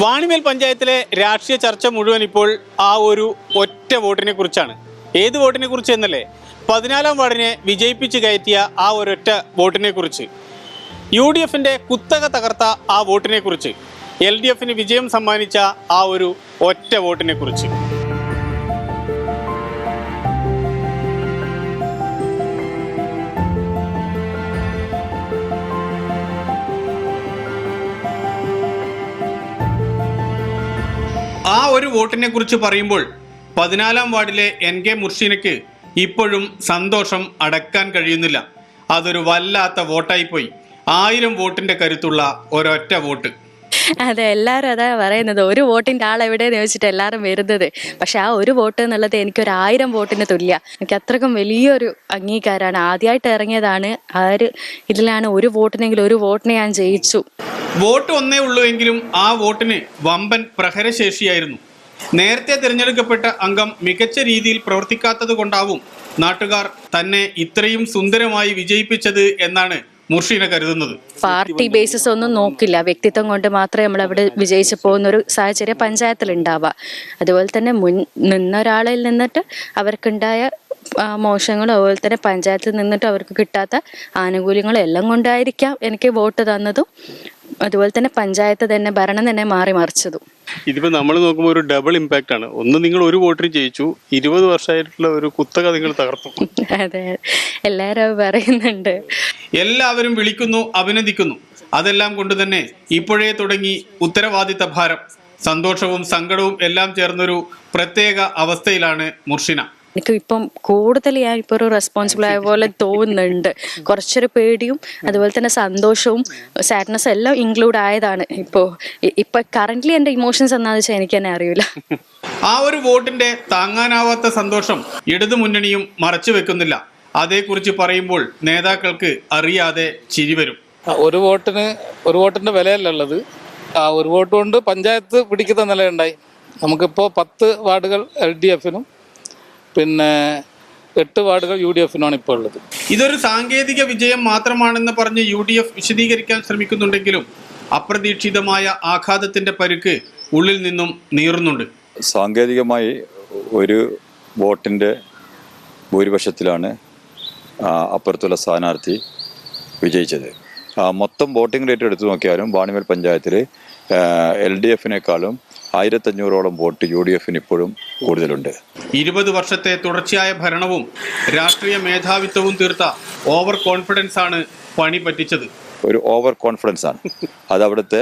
വാണിമേൽ പഞ്ചായത്തിലെ രാഷ്ട്രീയ ചർച്ച മുഴുവൻ ഇപ്പോൾ ആ ഒരു ഒറ്റ വോട്ടിനെ കുറിച്ചാണ്. ഏത് വോട്ടിനെ കുറിച്ച് എന്നല്ലേ? 14-ാം വാർഡിനെ വിജയിപ്പിച്ച് കയറ്റിയ ആ ഒരൊറ്റ വോട്ടിനെ കുറിച്ച്, UDFന്റെ കുത്തക തകർത്ത ആ വോട്ടിനെ കുറിച്ച്, LDFന് വിജയം സമ്മാനിച്ച ആ ഒരു ഒറ്റ വോട്ടിനെ കുറിച്ച്. ആ ഒരു വോട്ടിനെ കുറിച്ച് പറയുമ്പോൾ 14-ാം വാർഡിലെ NK മുർഷീനയ്ക്ക് ഇപ്പോഴും സന്തോഷം അടക്കാൻ കഴിയുന്നില്ല. അതൊരു വല്ലാത്ത വോട്ടായിപ്പോയി. 1000 വോട്ടിന്റെ കരുത്തുള്ള ഒരൊറ്റ വോട്ട്. അതെ, എല്ലാവരും അതാ പറയുന്നത്. ഒരു വോട്ടിൻ്റെ ആൾ എവിടെയെന്ന് ചോദിച്ചിട്ട് എല്ലാവരും വരുന്നത്. പക്ഷെ ആ ഒരു വോട്ട് എന്നുള്ളത് എനിക്കൊരു 1000 വോട്ടിന് തുല്യ. എനിക്ക് അത്രക്കും വലിയൊരു അംഗീകാരമാണ്. ആദ്യമായിട്ട് ഇറങ്ങിയതാണ്. ആ ഒരു ഇതിലാണ് ഒരു വോട്ടിനെങ്കിലും ഒരു വോട്ടിനെ ഞാൻ ജയിച്ചു. വോട്ട് ഒന്നേ ഉള്ളൂ എങ്കിലും ആ വോട്ടിന് വമ്പൻ പ്രഹരശേഷിയായിരുന്നു. നേരത്തെ തിരഞ്ഞെടുക്കപ്പെട്ട അംഗം മികച്ച രീതിയിൽ പ്രവർത്തിക്കാത്തത് കൊണ്ടാവും നാട്ടുകാർ തന്നെ ഇത്രയും സുന്ദരമായി വിജയിപ്പിച്ചത് എന്നാണ് മുർഷീന കരുതുന്നത്. പാർട്ടി ബേസിസ് ഒന്നും നോക്കില്ല, വ്യക്തിത്വം കൊണ്ട് മാത്രമേ നമ്മൾ അവിടെ വിജയിച്ചു പോകുന്നൊരു സാഹചര്യം പഞ്ചായത്തിൽ ഉണ്ടാവുക. അതുപോലെ തന്നെ നിന്ന ഒരാളിൽ നിന്നിട്ട് അവർക്കുണ്ടായ മോശങ്ങളും അതുപോലെ തന്നെ പഞ്ചായത്തിൽ നിന്നിട്ട് അവർക്ക് കിട്ടാത്ത ആനുകൂല്യങ്ങളും എല്ലാം കൊണ്ടായിരിക്കാം എനിക്ക് വോട്ട് തന്നതും അതുപോലെ തന്നെ പഞ്ചായത്ത് തന്നെ ഭരണം തന്നെ മാറി മറിച്ചതും. ഇതിപ്പോ നമ്മൾ നോക്കുമ്പോൾ ഒരു ഡബിൾ ഇമ്പാക്റ്റ് ആണ്. ഒന്ന്, നിങ്ങൾ ഒരു വോട്ടിന് ജയിച്ചു, 20 വർഷമായിട്ടുള്ള ഒരു കുത്തക നിങ്ങൾ തകർത്തു. അതെ, എല്ലാവരും പറയുന്നുണ്ട്. എല്ലാവരും വിളിക്കുന്നു, അഭിനന്ദിക്കുന്നു. അതെല്ലാം കൊണ്ട് തന്നെ ഇപ്പോഴേ തുടങ്ങി ഉത്തരവാദിത്ത ഭാരം. സന്തോഷവും സങ്കടവും എല്ലാം ചേർന്നൊരു പ്രത്യേക അവസ്ഥയിലാണ് മുർഷിന. എനിക്ക് ഇപ്പം കൂടുതൽ ഞാൻ ഇപ്പോൾ ഒരു റെസ്പോൺസിബിൾ ആയ പോലെ തോന്നുന്നുണ്ട്. കുറച്ചൊരു പേടിയും അതുപോലെ തന്നെ സന്തോഷവും സാഡ്നെസ്സും എല്ലാം ഇൻക്ലൂഡ് ആയതാണ്. ഇപ്പൊ കറന്റ്ലി എൻ്റെ ഇമോഷൻസ് എന്താണെന്ന് വെച്ചാൽ എനിക്ക് തന്നെ അറിയില്ല. ആ ഒരു വോട്ടിന്റെ താങ്ങാനാവാത്ത സന്തോഷം ഇടതു മുന്നണിയും മറച്ചു വെക്കുന്നില്ല. അതേക്കുറിച്ച് പറയുമ്പോൾ നേതാക്കൾക്ക് അറിയാതെ ചിരി വരും. ഒരു വോട്ടിന്റെ വിലയല്ലുള്ളത്. ആ ഒരു വോട്ട് കൊണ്ട് പഞ്ചായത്ത് പിടിക്കുന്ന നിലയുണ്ടായി. നമുക്കിപ്പോൾ 10 വാർഡുകൾ LDFനും പിന്നെ 8 വാർഡുകൾ UDFനാണ് ഇപ്പോൾ ഉള്ളത്. ഇതൊരു സാങ്കേതിക വിജയം മാത്രമാണെന്ന് പറഞ്ഞ് UDF വിശദീകരിക്കാൻ ശ്രമിക്കുന്നുണ്ടെങ്കിലും അപ്രതീക്ഷിതമായ ആഘാതത്തിന്റെ പരുക്ക് ഉള്ളിൽ നിന്നും നീറുന്നുണ്ട്. സാങ്കേതികമായി ഒരു വോട്ടിൻ്റെ ഭൂരിപക്ഷത്തിലാണ് അപ്പുറത്തുള്ള സ്ഥാനാർത്ഥി വിജയിച്ചത്. മൊത്തം വോട്ടിംഗ് റേറ്റ് എടുത്തു നോക്കിയാലും വാണിമേൽ പഞ്ചായത്തിൽ LDFനേക്കാളും 1500ഓളം വോട്ട് UDFന് ഇപ്പോഴും കൂടുതലുണ്ട്. 20 വർഷത്തെ തുടർച്ചയായ ഭരണവും രാഷ്ട്രീയ മേധാവിത്വവും തീർത്ത ഓവർ കോൺഫിഡൻസ് ആണ് പണി പറ്റിച്ചത്. ഒരു ഓവർ കോൺഫിഡൻസ് ആണ് അത്. അവിടുത്തെ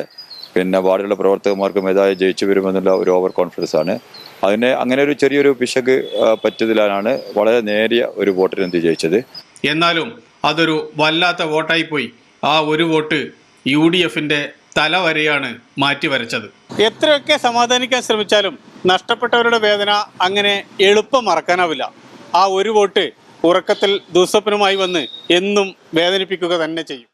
വാർഡിലുള്ള പ്രവർത്തകന്മാർക്ക് മേധാവി ജയിച്ചു വരുമെന്നുള്ള ഒരു ഓവർ കോൺഫിഡൻസ് ആണ്. അങ്ങനെ ഒരു ചെറിയൊരു പിശക് പറ്റിയതിലാണ് വളരെ നേരിയ ഒരു വോട്ടിന് ജയിച്ചത്. എന്നാലും അതൊരു വല്ലാത്ത വോട്ടായി പോയി. ആ ഒരു വോട്ട് UDFന്റെ തല വരെയാണ് മാറ്റി വരച്ചത്. എത്രയൊക്കെ സമാധാനിക്കാൻ ശ്രമിച്ചാലും നഷ്ടപ്പെട്ടവരുടെ വേദന അങ്ങനെ എളുപ്പം മറക്കാനാവില്ല. ആ ഒരു വോട്ട് ഉറക്കത്തിൽ ദുസ്വപ്നമായി വന്ന് എന്നും വേദനിപ്പിക്കുക തന്നെ ചെയ്യും.